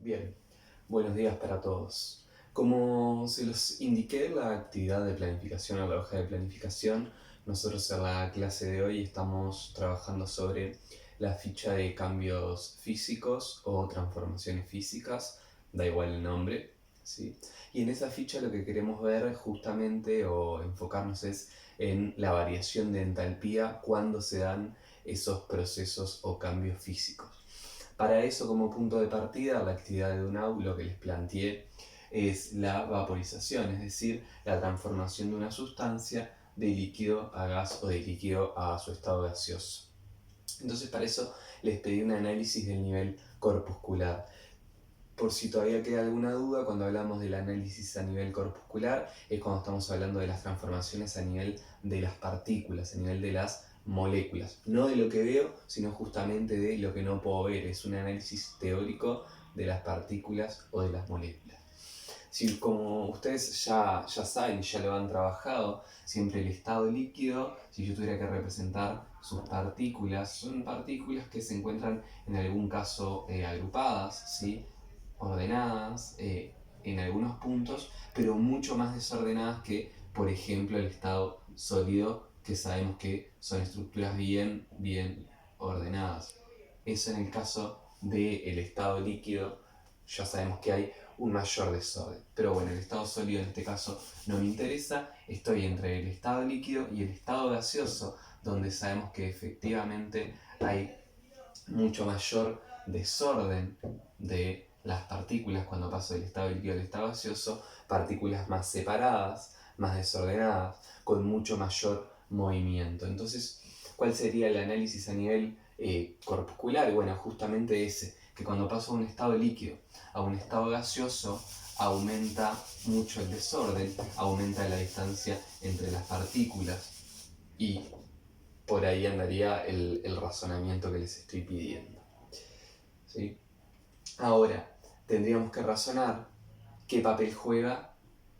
Bien, buenos días para todos. Como se los indiqué en la actividad de planificación o la hoja de planificación, nosotros en la clase de hoy estamos trabajando sobre la ficha de cambios físicos o transformaciones físicas, da igual el nombre, ¿sí? Y en esa ficha lo que queremos ver justamente o enfocarnos es en la variación de entalpía cuando se dan esos procesos o cambios físicos. Para eso, como punto de partida, la actividad de Dunau, lo que les planteé es la vaporización, es decir, la transformación de una sustancia de líquido a gas o de líquido a su estado gaseoso. Entonces, para eso les pedí un análisis del nivel corpuscular. Por si todavía queda alguna duda, cuando hablamos del análisis a nivel corpuscular es cuando estamos hablando de las transformaciones a nivel de las partículas, a nivel de las moléculas. No de lo que veo, sino justamente de lo que no puedo ver. Es un análisis teórico de las partículas o de las moléculas. Si, como ustedes ya saben y ya lo han trabajado, siempre el estado líquido, si yo tuviera que representar sus partículas, son partículas que se encuentran en algún caso agrupadas, ¿sí? Ordenadas en algunos puntos, pero mucho más desordenadas que, por ejemplo, el estado sólido, que sabemos que son estructuras bien ordenadas. Eso en el caso del estado líquido, ya sabemos que hay un mayor desorden. Pero bueno, el estado sólido en este caso no me interesa, estoy entre el estado líquido y el estado gaseoso, donde sabemos que efectivamente hay mucho mayor desorden de las partículas cuando paso del estado líquido al estado gaseoso, partículas más separadas, más desordenadas, con mucho mayor movimiento. Entonces, ¿cuál sería el análisis a nivel corpuscular? Bueno, justamente ese, que cuando paso de un estado líquido a un estado gaseoso, aumenta mucho el desorden, aumenta la distancia entre las partículas y por ahí andaría el razonamiento que les estoy pidiendo. ¿Sí? Ahora, tendríamos que razonar qué papel juega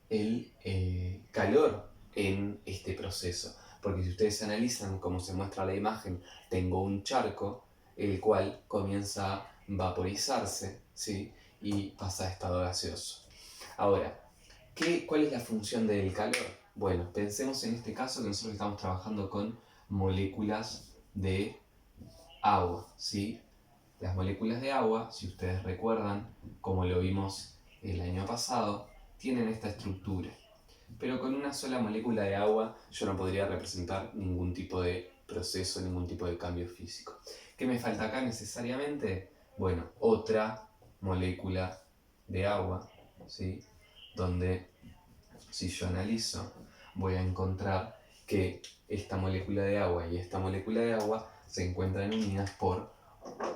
el calor en este proceso. Porque si ustedes analizan, como se muestra la imagen, tengo un charco, el cual comienza a vaporizarse, ¿sí? Y pasa a estado gaseoso. Ahora, ¿cuál es la función del calor? Bueno, pensemos en este caso que nosotros estamos trabajando con moléculas de agua, ¿sí? Las moléculas de agua, si ustedes recuerdan, como lo vimos el año pasado, tienen esta estructura. Pero con una sola molécula de agua yo no podría representar ningún tipo de proceso, ningún tipo de cambio físico. ¿Qué me falta acá necesariamente? Bueno, otra molécula de agua, ¿sí? Donde si yo analizo voy a encontrar que esta molécula de agua y esta molécula de agua se encuentran unidas por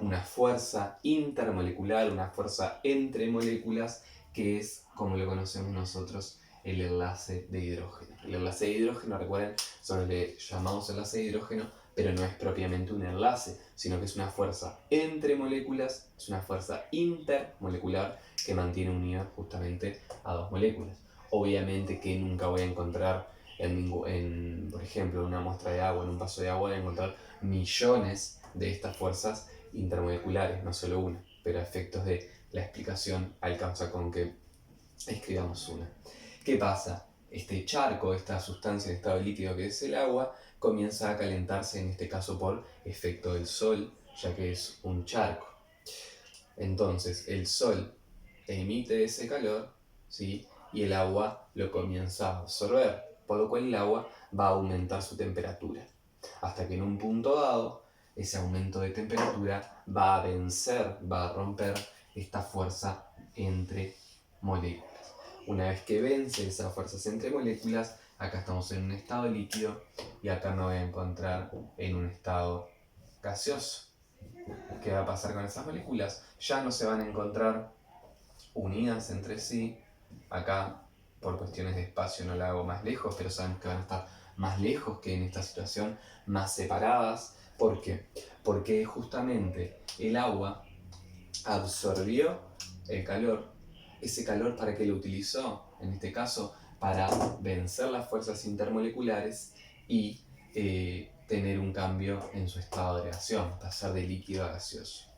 una fuerza intermolecular, una fuerza entre moléculas, que es como lo conocemos nosotros el enlace de hidrógeno. El enlace de hidrógeno, recuerden, solo le llamamos enlace de hidrógeno, pero no es propiamente un enlace, sino que es una fuerza entre moléculas, es una fuerza intermolecular que mantiene unidas justamente a dos moléculas. Obviamente que nunca voy a encontrar por ejemplo, en una muestra de agua, en un vaso de agua, voy a encontrar millones de estas fuerzas intermoleculares, no solo una, pero a efectos de la explicación alcanza con que escribamos una. ¿Qué pasa? Este charco, esta sustancia en estado líquido que es el agua, comienza a calentarse, en este caso por efecto del sol, ya que es un charco. Entonces el sol emite ese calor, ¿sí? Y el agua lo comienza a absorber, por lo cual el agua va a aumentar su temperatura, hasta que en un punto dado ese aumento de temperatura va a vencer, va a romper esta fuerza entre moléculas. Una vez que vence esas fuerzas entre moléculas, acá estamos en un estado líquido y acá me voy a encontrar en un estado gaseoso. ¿Qué va a pasar con esas moléculas? Ya no se van a encontrar unidas entre sí. Acá, por cuestiones de espacio, no la hago más lejos, pero sabemos que van a estar más lejos que en esta situación, más separadas. ¿Por qué? Porque justamente el agua absorbió el calor. Ese calor, ¿para qué lo utilizó? En este caso, para vencer las fuerzas intermoleculares y tener un cambio en su estado de reacción, pasar de líquido a gaseoso.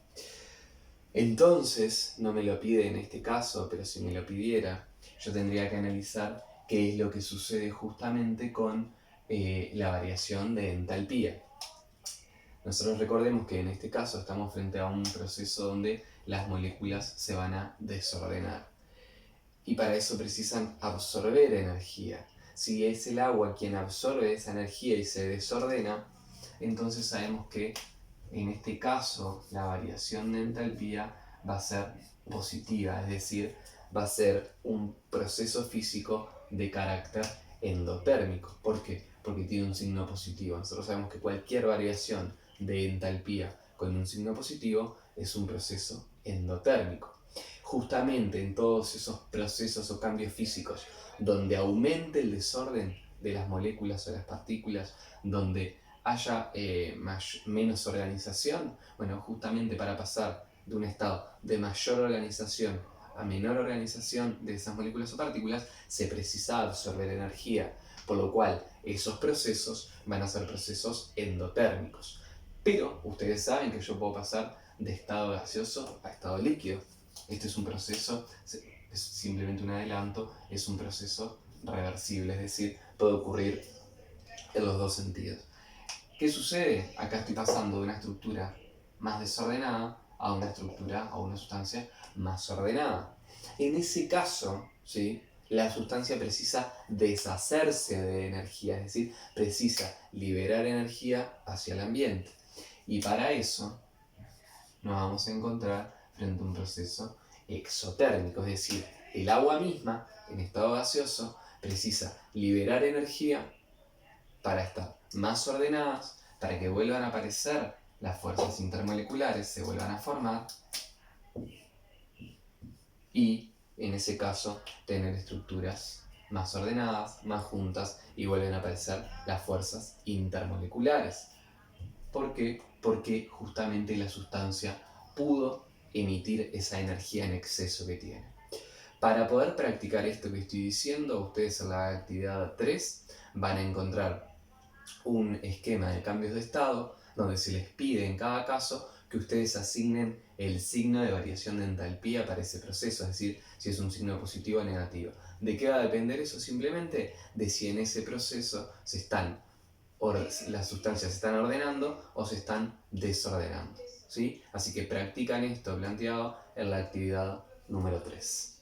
Entonces, no me lo pide en este caso, pero si me lo pidiera, yo tendría que analizar qué es lo que sucede justamente con la variación de entalpía. Nosotros recordemos que en este caso estamos frente a un proceso donde las moléculas se van a desordenar. Y para eso precisan absorber energía. Si es el agua quien absorbe esa energía y se desordena, entonces sabemos que en este caso la variación de entalpía va a ser positiva, es decir, va a ser un proceso físico de carácter endotérmico. ¿Por qué? Porque tiene un signo positivo. Nosotros sabemos que cualquier variación de entalpía con un signo positivo es un proceso endotérmico. Justamente en todos esos procesos o cambios físicos donde aumente el desorden de las moléculas o las partículas, donde haya menos organización, bueno, justamente para pasar de un estado de mayor organización a menor organización de esas moléculas o partículas, se precisa absorber energía, por lo cual esos procesos van a ser procesos endotérmicos. Pero ustedes saben que yo puedo pasar de estado gaseoso a estado líquido. Este es un proceso, es simplemente un adelanto, es un proceso reversible, es decir, puede ocurrir en los dos sentidos. ¿Qué sucede? Acá estoy pasando de una estructura más desordenada a una estructura o una sustancia más ordenada. En ese caso, ¿sí?, la sustancia precisa deshacerse de energía, es decir, precisa liberar energía hacia el ambiente. Y para eso nos vamos a encontrar frente a un proceso exotérmico, es decir, el agua misma, en estado gaseoso, precisa liberar energía para estar más ordenadas, para que vuelvan a aparecer las fuerzas intermoleculares, se vuelvan a formar y, en ese caso, tener estructuras más ordenadas, más juntas y vuelven a aparecer las fuerzas intermoleculares. ¿Por qué? Porque justamente la sustancia pudo emitir esa energía en exceso que tiene. Para poder practicar esto que estoy diciendo, ustedes en la actividad 3 van a encontrar un esquema de cambios de estado donde se les pide en cada caso que ustedes asignen el signo de variación de entalpía para ese proceso, es decir, si es un signo positivo o negativo. ¿De qué va a depender eso? Simplemente de si en ese proceso las sustancias se están ordenando o se están desordenando, ¿sí? Así que practican esto planteado en la actividad número 3.